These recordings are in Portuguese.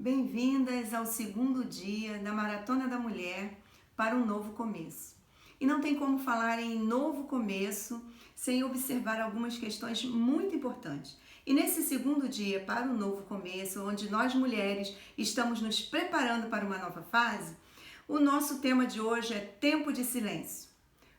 Bem-vindas ao segundo dia da Maratona da Mulher para um novo começo. E não tem como falar em novo começo sem observar algumas questões muito importantes. E nesse segundo dia para o novo começo, onde nós mulheres estamos nos preparando para uma nova fase, o nosso tema de hoje é tempo de silêncio.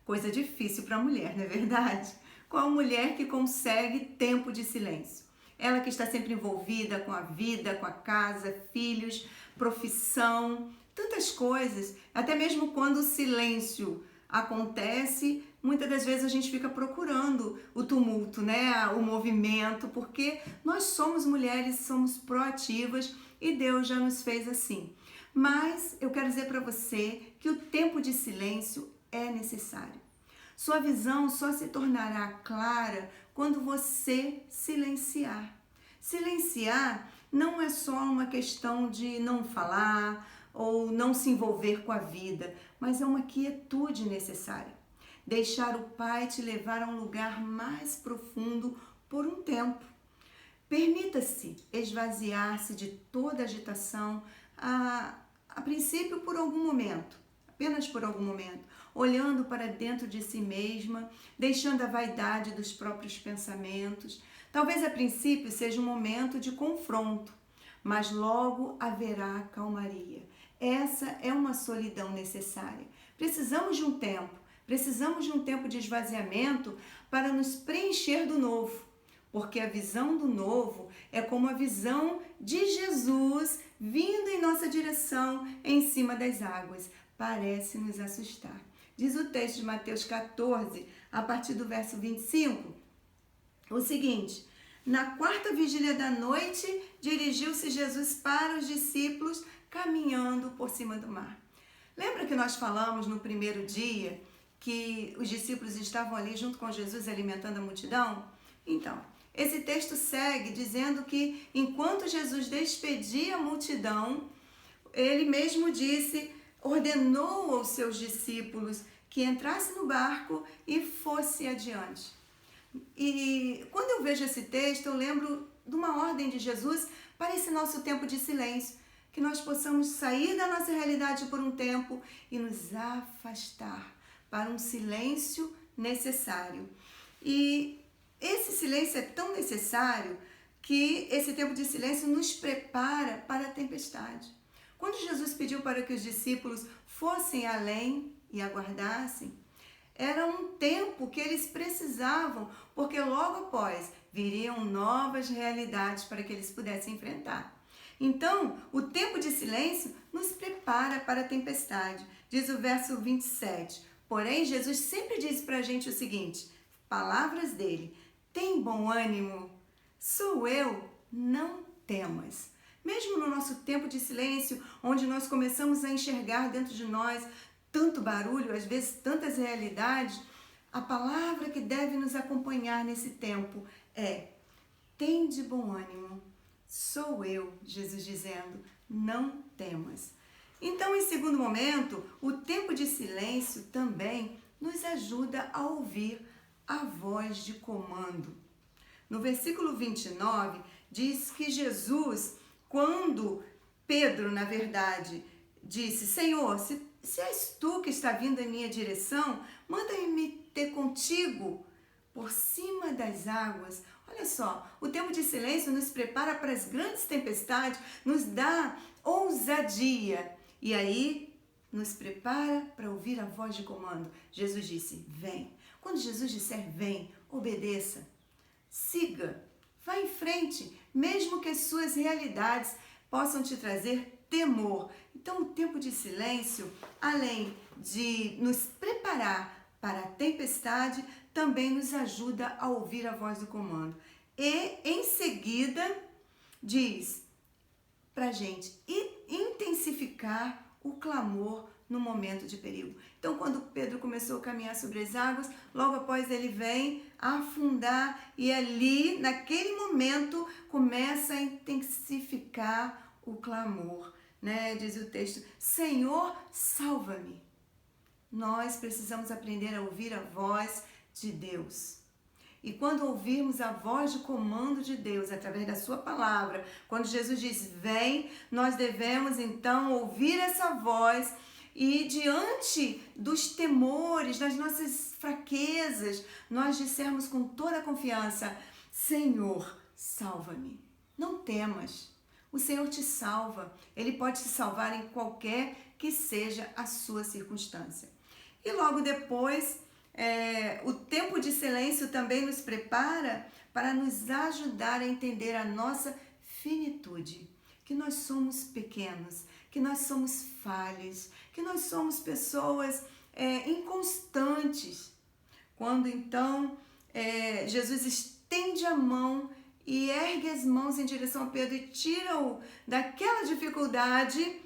Coisa difícil para a mulher, não é verdade? Qual a mulher que consegue tempo de silêncio? Ela que está sempre envolvida com a vida, com a casa, filhos, profissão, tantas coisas. Até mesmo quando o silêncio acontece, muitas das vezes a gente fica procurando o tumulto, né? O movimento, porque nós somos mulheres, somos proativas e Deus já nos fez assim. Mas eu quero dizer para você que o tempo de silêncio é necessário. Sua visão só se tornará clara quando você silenciar. Silenciar não é só uma questão de não falar ou não se envolver com a vida, mas é uma quietude necessária. Deixar o Pai te levar a um lugar mais profundo por um tempo. Permita-se esvaziar-se de toda agitação, a princípio por algum momento, apenas por algum momento, olhando para dentro de si mesma, deixando a vaidade dos próprios pensamentos. Talvez a princípio seja um momento de confronto, mas logo haverá calmaria. Essa é uma solidão necessária. Precisamos de um tempo de esvaziamento para nos preencher do novo. Porque a visão do novo é como a visão de Jesus vindo em nossa direção em cima das águas. Parece nos assustar. Diz o texto de Mateus 14, a partir do verso 25, o seguinte: na quarta vigília da noite, dirigiu-se Jesus para os discípulos, caminhando por cima do mar. Lembra que nós falamos no primeiro dia que os discípulos estavam ali junto com Jesus alimentando a multidão? Então, esse texto segue dizendo que enquanto Jesus despedia a multidão, ele mesmo ordenou aos seus discípulos que entrasse no barco e fosse adiante. E quando eu vejo esse texto, eu lembro de uma ordem de Jesus para esse nosso tempo de silêncio, que nós possamos sair da nossa realidade por um tempo e nos afastar para um silêncio necessário. E esse silêncio é tão necessário que esse tempo de silêncio nos prepara para a tempestade. Quando Jesus pediu para que os discípulos fossem além e aguardassem, era um tempo que eles precisavam, porque logo após viriam novas realidades para que eles pudessem enfrentar. Então, o tempo de silêncio nos prepara para a tempestade. Diz o verso 27. Porém, Jesus sempre diz para a gente o seguinte, palavras dele: tem bom ânimo, sou eu, não temas. Mesmo no nosso tempo de silêncio, onde nós começamos a enxergar dentro de nós tanto barulho, às vezes tantas realidades, a palavra que deve nos acompanhar nesse tempo é: tem de bom ânimo, sou eu, Jesus dizendo, não temas. Então, em segundo momento, o tempo de silêncio também nos ajuda a ouvir a voz de comando. No versículo 29, diz que Jesus, quando Pedro, na verdade, disse: Senhor, se és tu que está vindo em minha direção, manda-me ter contigo por cima das águas. Olha só, o tempo de silêncio nos prepara para as grandes tempestades, nos dá ousadia e aí nos prepara para ouvir a voz de comando. Jesus disse: vem. Quando Jesus disser vem, obedeça, siga, vá em frente, mesmo que as suas realidades possam te trazer temor. Então, o tempo de silêncio, além de nos preparar para a tempestade, também nos ajuda a ouvir a voz do comando. E, em seguida, diz pra gente intensificar o clamor no momento de perigo. Então, quando Pedro começou a caminhar sobre as águas, logo após ele vem afundar e ali, naquele momento, começa a intensificar o clamor, né? Diz o texto: Senhor, salva-me. Nós precisamos aprender a ouvir a voz de Deus. E quando ouvirmos a voz de comando de Deus através da sua palavra, quando Jesus diz vem, nós devemos então ouvir essa voz e diante dos temores, das nossas fraquezas, nós dissermos com toda a confiança: Senhor, salva-me. Não temas. O Senhor te salva. Ele pode te salvar em qualquer que seja a sua circunstância. E logo depois, o tempo de silêncio também nos prepara para nos ajudar a entender a nossa finitude, que nós somos pequenos, que nós somos falhos, que nós somos pessoas inconstantes. Quando então Jesus estende a mão e ergue as mãos em direção a Pedro e tira-o daquela dificuldade,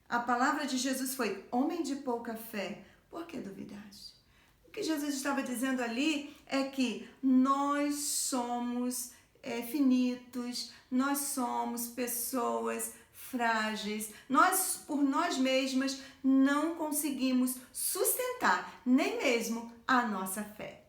a palavra de Jesus foi: homem de pouca fé, por que duvidaste? O que Jesus estava dizendo ali é que nós somos finitos, nós somos pessoas frágeis, nós por nós mesmas não conseguimos sustentar nem mesmo a nossa fé.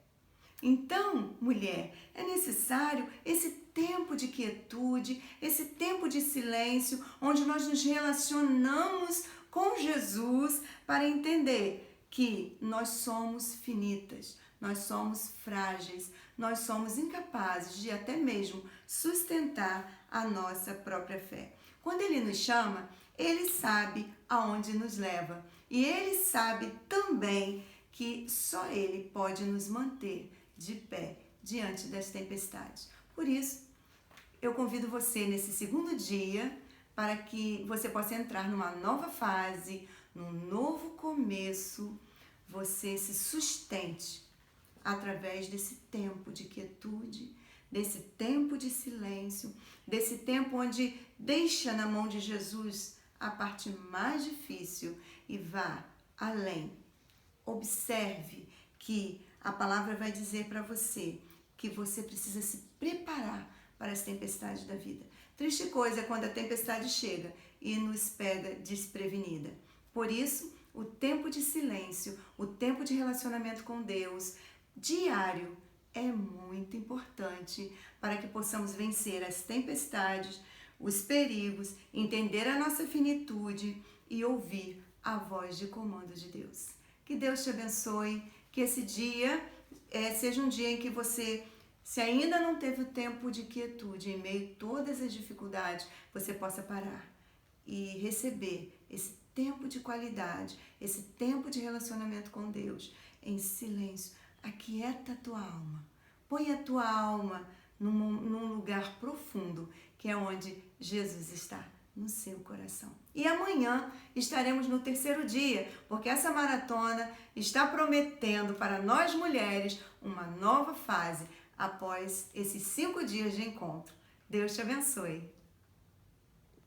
Então, mulher, é necessário esse tempo de quietude, esse tempo de silêncio, onde nós nos relacionamos com Jesus para entender que nós somos finitas, nós somos frágeis, nós somos incapazes de até mesmo sustentar a nossa própria fé. Quando Ele nos chama, Ele sabe aonde nos leva e Ele sabe também que só Ele pode nos manter de pé diante das tempestades. Por isso, eu convido você nesse segundo dia para que você possa entrar numa nova fase, num novo começo, você se sustente através desse tempo de quietude, desse tempo de silêncio, desse tempo onde deixa na mão de Jesus a parte mais difícil e vá além. Observe que a palavra vai dizer para você que você precisa se preparar para as tempestades da vida. Triste coisa é quando a tempestade chega e nos pega desprevenida. Por isso, o tempo de silêncio, o tempo de relacionamento com Deus, diário, é muito importante para que possamos vencer as tempestades, os perigos, entender a nossa finitude e ouvir a voz de comando de Deus. Que Deus te abençoe, que esse dia seja um dia em que você, se ainda não teve o tempo de quietude, em meio a todas as dificuldades, você possa parar e receber esse tempo de qualidade, esse tempo de relacionamento com Deus, em silêncio. Aquieta a tua alma, põe a tua alma num lugar profundo, que é onde Jesus está, no seu coração. E amanhã estaremos no terceiro dia, porque essa maratona está prometendo para nós mulheres uma nova fase após esses 5 dias de encontro. Deus te abençoe.